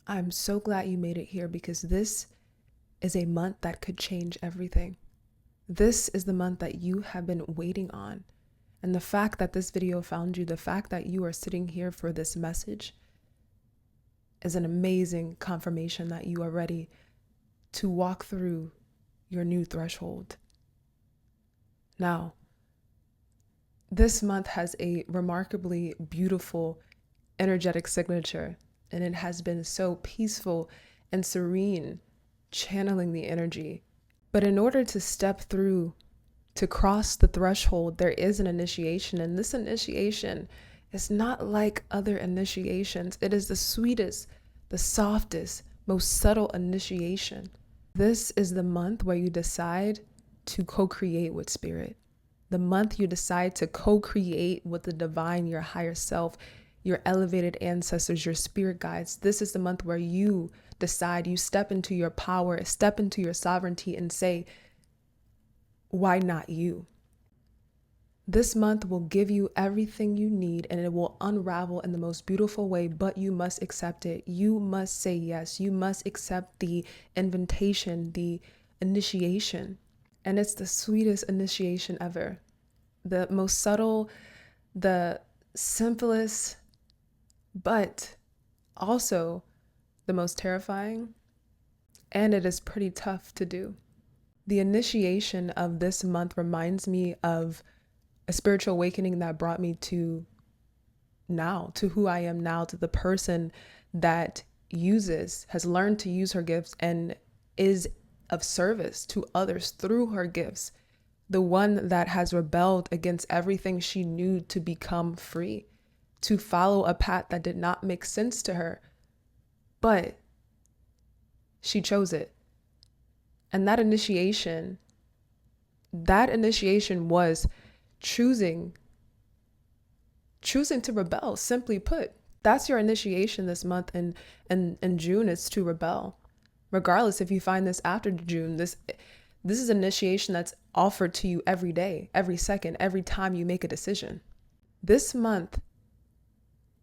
I'm so glad you made it here because this is a month that could change everything. This is the month that you have been waiting on. And the fact that this video found you, the fact that you are sitting here for this message is an amazing confirmation that you are ready to walk through your new threshold. Now, this month has a remarkably beautiful energetic signature, and it has been so peaceful and serene, channeling the energy. But in order to step through, to cross the threshold, there is an initiation, and this initiation is not like other initiations. It is the sweetest, the softest, most subtle initiation. This is the month where you decide to co-create with spirit. The month you decide to co-create with the divine, your higher self, your elevated ancestors, your spirit guides. This is the month where you decide, you step into your power, step into your sovereignty and say, why not you? This month will give you everything you need and it will unravel in the most beautiful way, but you must accept it. You must say yes. You must accept the invitation, the initiation. And it's the sweetest initiation ever. The most subtle, the simplest, but also the most terrifying. And it is pretty tough to do. The initiation of this month reminds me of a spiritual awakening that brought me to now, to who I am now, to the person that has learned to use her gifts and is of service to others through her gifts. The one that has rebelled against everything she knew to become free, to follow a path that did not make sense to her, but she chose it. And that initiation was choosing to rebel, simply put. That's your initiation this month, and in June it's to rebel. Regardless if you find this after June, this is an initiation that's offered to you every day, every second, every time you make a decision. This month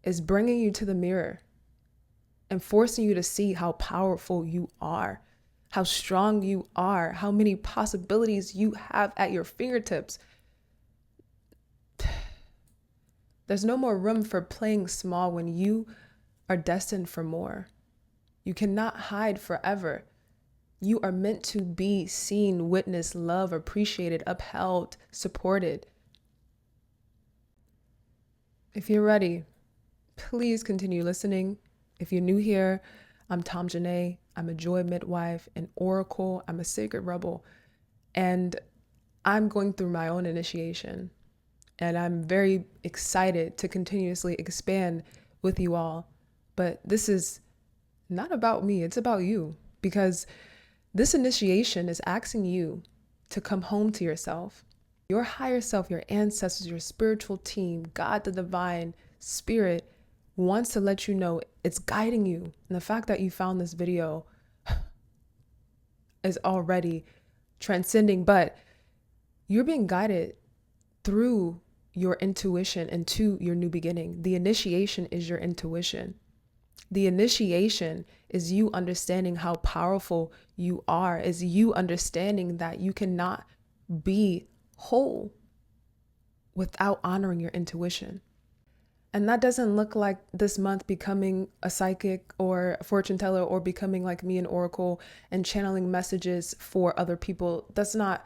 is bringing you to the mirror and forcing you to see how powerful you are, how strong you are, how many possibilities you have at your fingertips. There's no more room for playing small when you are destined for more. You cannot hide forever. You are meant to be seen, witnessed, loved, appreciated, upheld, supported. If you're ready, please continue listening. If you're new here, I'm Thomjaná. I'm a joy midwife, an oracle. I'm a sacred rebel. And I'm going through my own initiation. And I'm very excited to continuously expand with you all. But this is not about me, it's about you. Because this initiation is asking you to come home to yourself. Your higher self, your ancestors, your spiritual team, God the divine, spirit wants to let you know it's guiding you. And the fact that you found this video is already transcending, but you're being guided through your intuition into your new beginning. The initiation is your intuition. The initiation is you understanding how powerful you are, is you understanding that you cannot be whole without honoring your intuition. And that doesn't look like this month becoming a psychic or a fortune teller or becoming like me, an oracle, and channeling messages for other people. That's not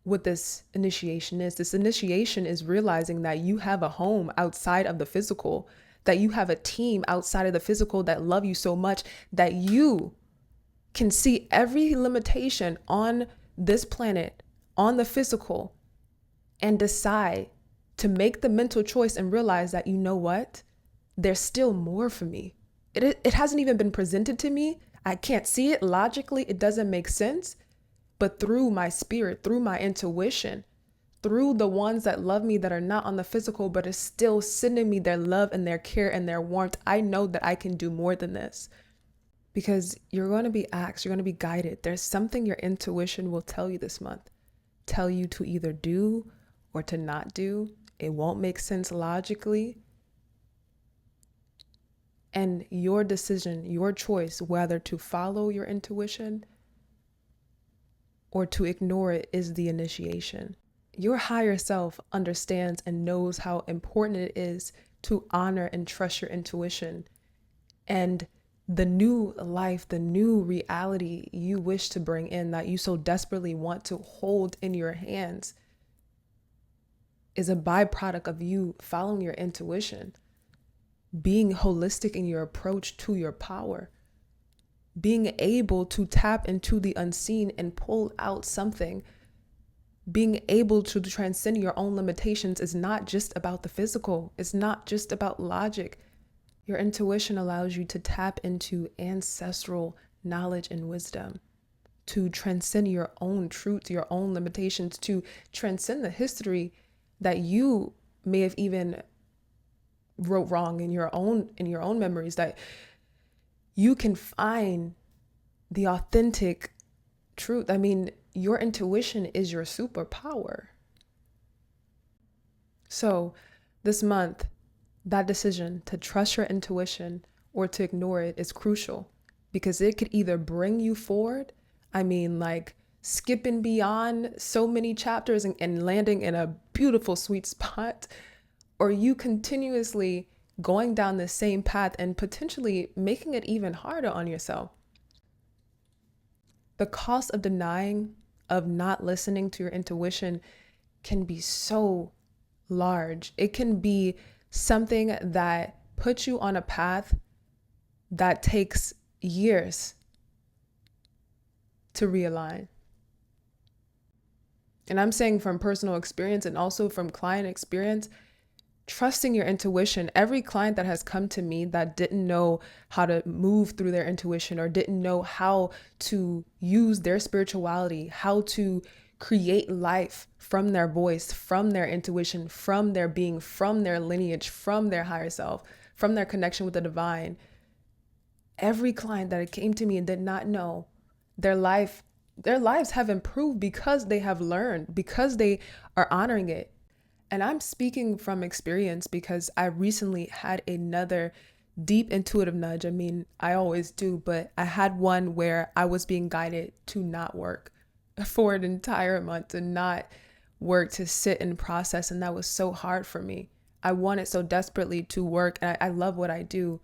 what this initiation is. This initiation is realizing that you have a home outside of the physical, that you have a team outside of the physical that love you so much that you can see every limitation on this planet, on the physical, and decide to make the mental choice and realize that, you know what? There's still more for me. It hasn't even been presented to me. I can't see it logically. It doesn't make sense. But through my spirit, through my intuition, through the ones that love me that are not on the physical, but are still sending me their love and their care and their warmth, I know that I can do more than this. Because you're going to be asked, you're going to be guided. There's something your intuition will tell you this month. Tell you to either do or to not do. It won't make sense logically. And your decision, your choice, whether to follow your intuition or to ignore it, is the initiation. Your higher self understands and knows how important it is to honor and trust your intuition. And the new life, the new reality you wish to bring in, that you so desperately want to hold in your hands, is a byproduct of you following your intuition, being holistic in your approach to your power, being able to tap into the unseen and pull out something. Being able to transcend your own limitations is not just about the physical. It's not just about logic. Your intuition allows you to tap into ancestral knowledge and wisdom, to transcend your own truth, your own limitations, to transcend the history that you may have even wrote wrong in your own memories, that you can find the authentic truth. I mean, your intuition is your superpower. So this month, that decision to trust your intuition or to ignore it is crucial, because it could either bring you forward, I mean, like skipping beyond so many chapters and landing in a beautiful sweet spot, or you continuously going down the same path and potentially making it even harder on yourself. The cost of denying, of not listening to your intuition, can be so large. It can be something that puts you on a path that takes years to realign. And I'm saying from personal experience and also from client experience, trusting your intuition. Every client that has come to me that didn't know how to move through their intuition or didn't know how to use their spirituality, how to create life from their voice, from their intuition, from their being, from their lineage, from their higher self, from their connection with the divine. Every client that came to me and did not know, their lives have improved because they have learned, because they are honoring it. And I'm speaking from experience because I recently had another deep intuitive nudge. I mean, I always do, but I had one where I was being guided to not work for an entire month, to not work, to sit and process. And that was so hard for me. I wanted so desperately to work, and I love what I do.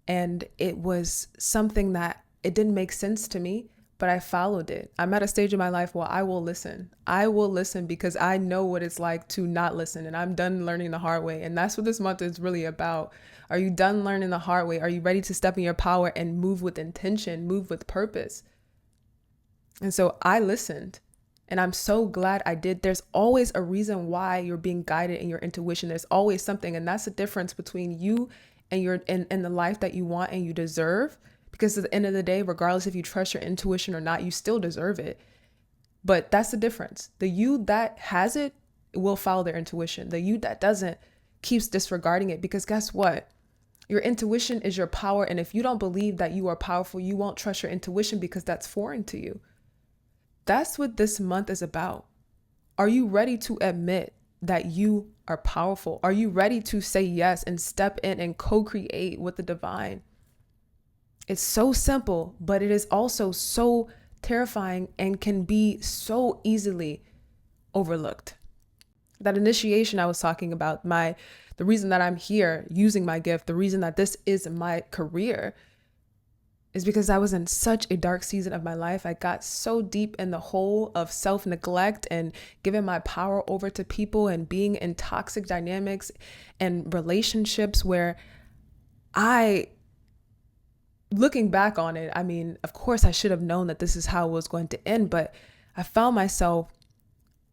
And it was something that it didn't make sense to me, but I followed it. I'm at a stage in my life where I will listen. I will listen because I know what it's like to not listen, and I'm done learning the hard way. And that's what this month is really about. Are you done learning the hard way? Are you ready to step in your power and move with intention, move with purpose? And so I listened, and I'm so glad I did. There's always a reason why you're being guided in your intuition. There's always something, and that's the difference between you and your and the life that you want and you deserve. Because at the end of the day, regardless if you trust your intuition or not, you still deserve it. But that's the difference. The you that has it will follow their intuition. The you that doesn't keeps disregarding it, because guess what? Your intuition is your power. And if you don't believe that you are powerful, you won't trust your intuition because that's foreign to you. That's what this month is about. Are you ready to admit that you are powerful? Are you ready to say yes and step in and co-create with the divine? It's so simple, but it is also so terrifying and can be so easily overlooked. That initiation I was talking about, the reason that I'm here using my gift, the reason that this is my career, is because I was in such a dark season of my life. I got so deep in the hole of self-neglect and giving my power over to people and being in toxic dynamics and relationships where looking back on it, I mean, of course I should have known that this is how it was going to end, but I found myself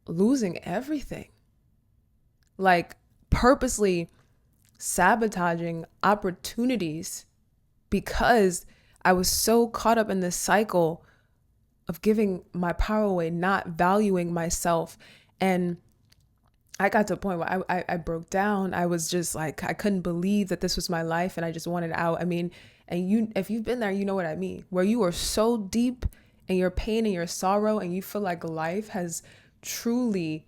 losing everything. Like purposely sabotaging opportunities because I was so caught up in this cycle of giving my power away, not valuing myself. And I got to a point where I broke down. I was just like, I couldn't believe that this was my life and I just wanted out. I mean, and if you've been there, you know what I mean, where you are so deep in your pain and your sorrow and you feel like life has truly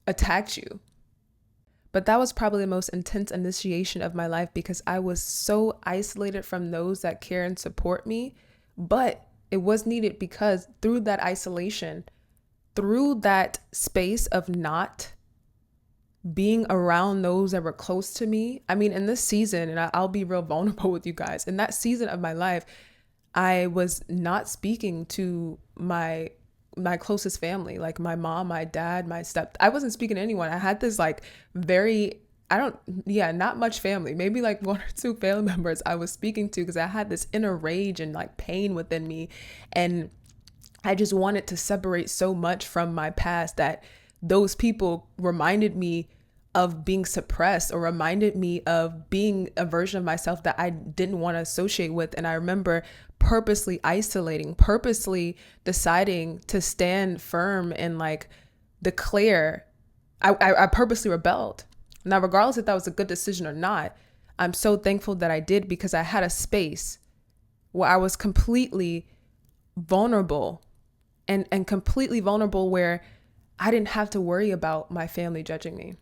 attacked you. But that was probably the most intense initiation of my life because I was so isolated from those that care and support me. But it was needed because through that isolation, through that space of not being around those that were close to me. I mean, in this season, and I'll be real vulnerable with you guys, in that season of my life, I was not speaking to my closest family, like my mom, my dad, I wasn't speaking to anyone. I had this like not much family, maybe like one or two family members I was speaking to because I had this inner rage and like pain within me. And I just wanted to separate so much from my past that those people reminded me of being suppressed or reminded me of being a version of myself that I didn't want to associate with. And I remember purposely isolating, purposely deciding to stand firm and like declare. I purposely rebelled. Now, regardless if that was a good decision or not, I'm so thankful that I did because I had a space where I was completely vulnerable and completely vulnerable where I didn't have to worry about my family judging me.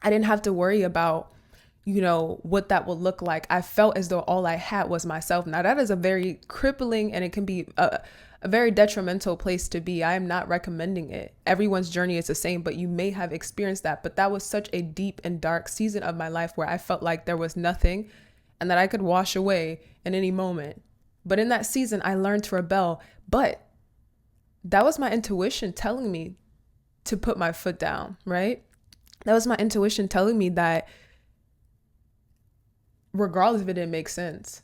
I didn't have to worry about, what that would look like. I felt as though all I had was myself. Now that is a very crippling and it can be a very detrimental place to be. I am not recommending it. Everyone's journey is the same, but you may have experienced that. But that was such a deep and dark season of my life where I felt like there was nothing and that I could wash away in any moment. But in that season, I learned to rebel. But that was my intuition telling me to put my foot down, right? That was my intuition telling me that regardless if it didn't make sense,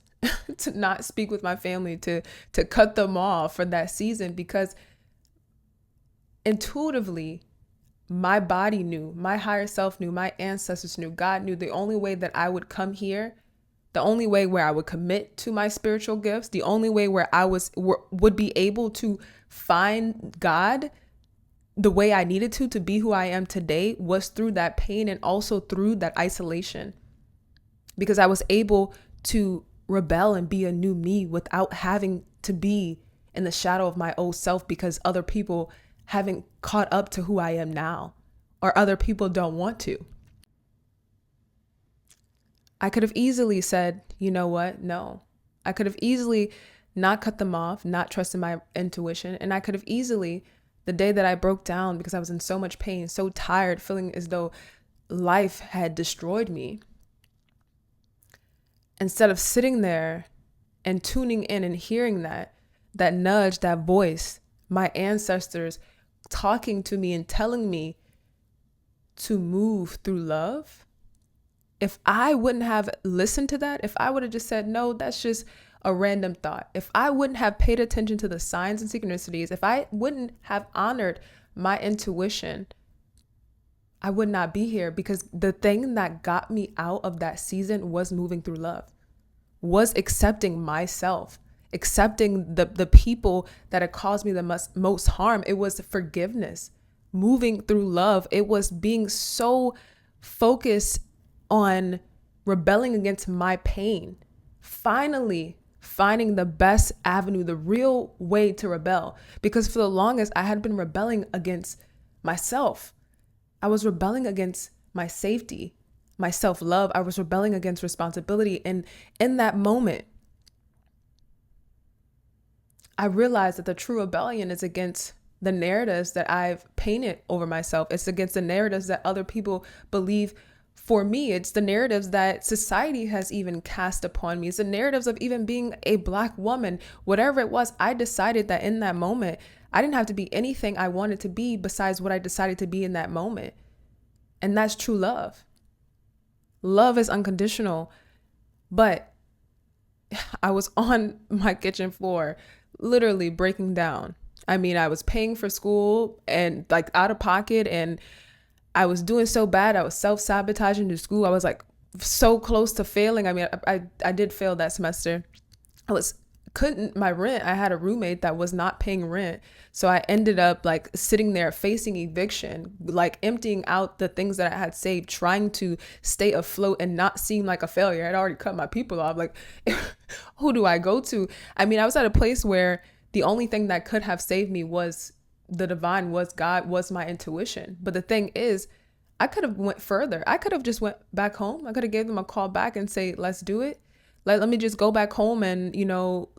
to not speak with my family, to cut them off for that season, because intuitively, my body knew, my higher self knew, my ancestors knew, God knew the only way that I would come here, the only way where I would commit to my spiritual gifts, the only way where I would be able to find God the way I needed to be who I am today was through that pain and also through that isolation. Because I was able to rebel and be a new me without having to be in the shadow of my old self because other people haven't caught up to who I am now, or other people don't want to. I could have easily said, you know what? No. I could have easily not cut them off, not trusted my intuition. And I could have easily, the day that I broke down because I was in so much pain, so tired, feeling as though life had destroyed me, instead of sitting there and tuning in and hearing that nudge, that voice, my ancestors talking to me and telling me to move through love, if I wouldn't have listened to that, if I would have just said, no, that's just a random thought, if I wouldn't have paid attention to the signs and synchronicities, if I wouldn't have honored my intuition, I would not be here, because the thing that got me out of that season was moving through love, was accepting myself, accepting the people that had caused me the most harm. It was forgiveness, moving through love. It was being so focused on rebelling against my pain, finally finding the best avenue, the real way to rebel. Because for the longest, I had been rebelling against myself. I was rebelling against my safety, my self-love. I was rebelling against responsibility. And in that moment, I realized that the true rebellion is against the narratives that I've painted over myself. It's against the narratives that other people believe for me. It's the narratives that society has even cast upon me. It's the narratives of even being a Black woman. Whatever it was, I decided that in that moment, I didn't have to be anything I wanted to be besides what I decided to be in that moment. And that's true love. Love is unconditional. But I was on my kitchen floor, literally breaking down. I mean, I was paying for school and like out of pocket, and I was doing so bad. I was self-sabotaging to school. I was like so close to failing. I mean, I did fail that semester. My rent, I had a roommate that was not paying rent. So I ended up like sitting there facing eviction, like emptying out the things that I had saved, trying to stay afloat and not seem like a failure. I'd already cut my people off. Like, who do I go to? I mean, I was at a place where the only thing that could have saved me was the divine, was God, was my intuition. But the thing is, I could have went further. I could have just went back home. I could have gave them a call back and say, let's do it. Let me just go back home and,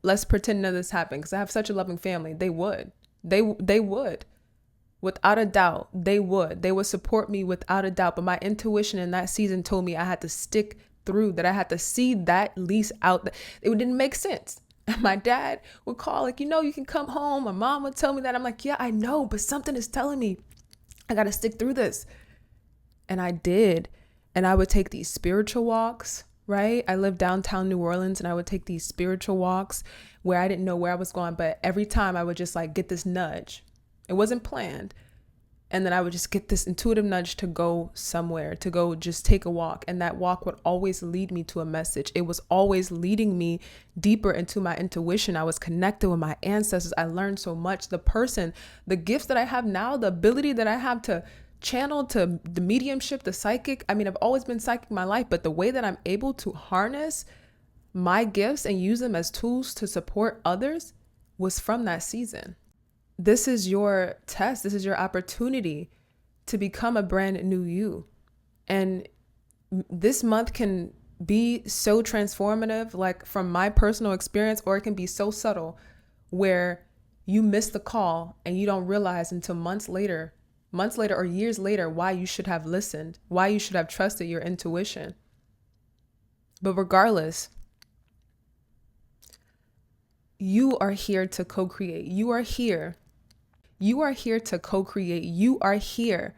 let's pretend none of this happened, because I have such a loving family. They would. They would. Without a doubt, they would. They would support me without a doubt. But my intuition in that season told me I had to stick through, that I had to see that lease out. It didn't make sense. My dad would call, like, you can come home. My mom would tell me that. I'm like, yeah, I know, but something is telling me I got to stick through this. And I did. And I would take these spiritual walks, right? I lived downtown New Orleans, and I would take these spiritual walks where I didn't know where I was going. But every time I would just like get this nudge. It wasn't planned. And then I would just get this intuitive nudge to go somewhere, to go just take a walk. And that walk would always lead me to a message. It was always leading me deeper into my intuition. I was connected with my ancestors. I learned so much. The gifts that I have now, the ability that I have to channel, to the mediumship, the psychic. I mean, I've always been psychic in my life, but the way that I'm able to harness my gifts and use them as tools to support others was from that season. This is your test. This is your opportunity to become a brand new you. And this month can be so transformative, like from my personal experience, or it can be so subtle where you miss the call and you don't realize until months later or years later why you should have listened, why you should have trusted your intuition. But regardless, you are here to co-create. You are here to co-create. You are here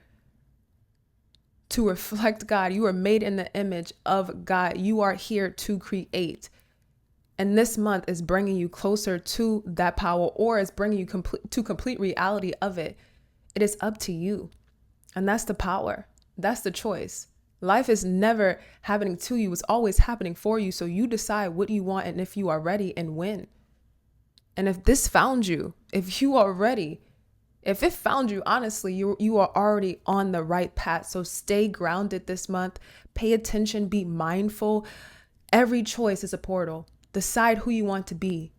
to reflect God. You are made in the image of God. You are here to create. And this month is bringing you closer to that power, or is bringing you to complete reality of it. It is up to you. And that's the power. That's the choice. Life is never happening to you. It's always happening for you. So you decide what you want and if you are ready, and when. And if this found you, if you are ready, if it found you, honestly, you are already on the right path. So stay grounded this month. Pay attention. Be mindful. Every choice is a portal. Decide who you want to be.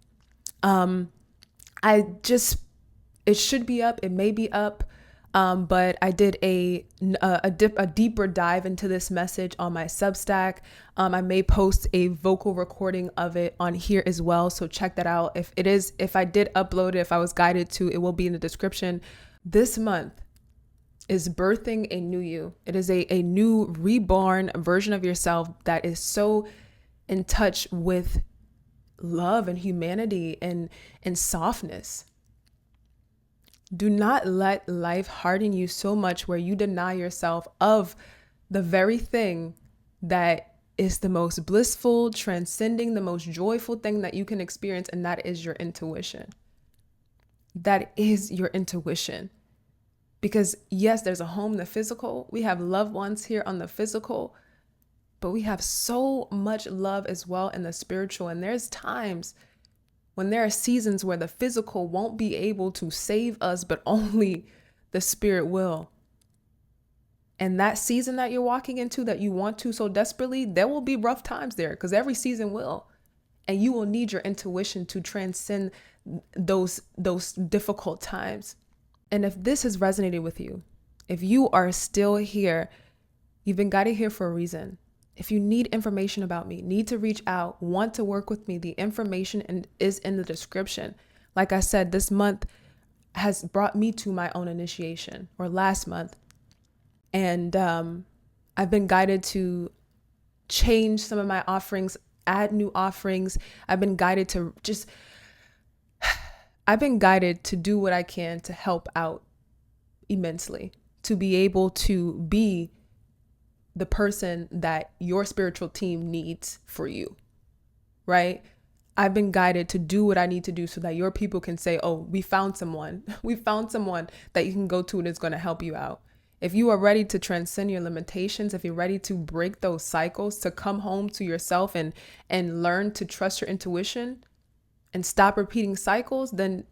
It should be up. It may be up. But I did a deeper dive into this message on my Substack. I may post a vocal recording of it on here as well. So check that out. If I did upload it, if I was guided to, it will be in the description. This month is birthing a new you. It is a new reborn version of yourself that is so in touch with love and humanity and softness. Do not let life harden you so much where you deny yourself of the very thing that is the most blissful, transcending, the most joyful thing that you can experience. And that is your intuition. That is your intuition. Because yes, there's a home in the physical. We have loved ones here on the physical, but we have so much love as well in the spiritual. And there's times when there are seasons where the physical won't be able to save us, but only the spirit will. And that season that you're walking into that you want to so desperately, there will be rough times there, because every season will. And you will need your intuition to transcend those difficult times. And if this has resonated with you, if you are still here, you've been guided here for a reason. If you need information about me, need to reach out, want to work with me, the information is in the description. Like I said, this month has brought me to my own initiation, or last month. And I've been guided to change some of my offerings, add new offerings. I've been guided to do what I can to help out immensely, to be able to be the person that your spiritual team needs for you, right? I've been guided to do what I need to do so that your people can say, oh, we found someone that you can go to and is going to help you out. If you are ready to transcend your limitations, if you're ready to break those cycles, to come home to yourself and learn to trust your intuition and stop repeating cycles, then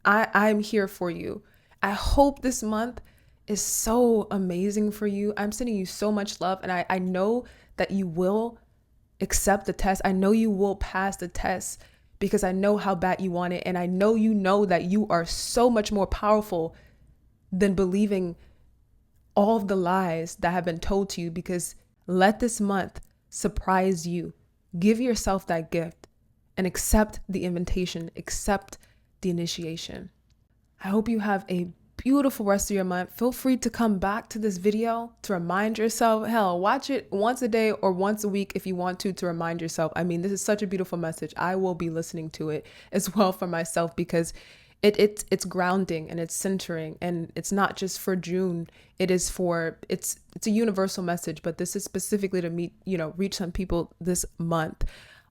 I'm here for you. I hope this month is so amazing for you. I'm sending you so much love, and I know that you will accept the test. I know you will pass the test, because I know how bad you want it, and I know that you are so much more powerful than believing all of the lies that have been told to you, because let this month surprise you. Give yourself that gift and accept the invitation, accept the initiation. I hope you have a beautiful rest of your month. Feel free to come back to this video to remind yourself. Hell, watch it once a day or once a week if you want to remind yourself. I mean, this is such a beautiful message. I will be listening to it as well for myself, because it's grounding and it's centering, and it's not just for June. It's a universal message, but this is specifically to reach some people this month.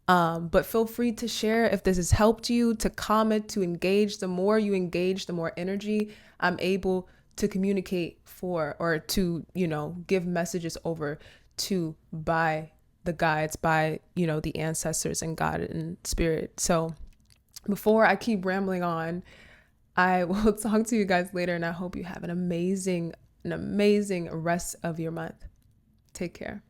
But feel free to share if this has helped you, to comment, to engage. The more you engage, the more energy I'm able to communicate for, or to, give messages over to, by the guides, by, the ancestors and God and spirit. So before I keep rambling on, I will talk to you guys later, and I hope you have an amazing rest of your month. Take care.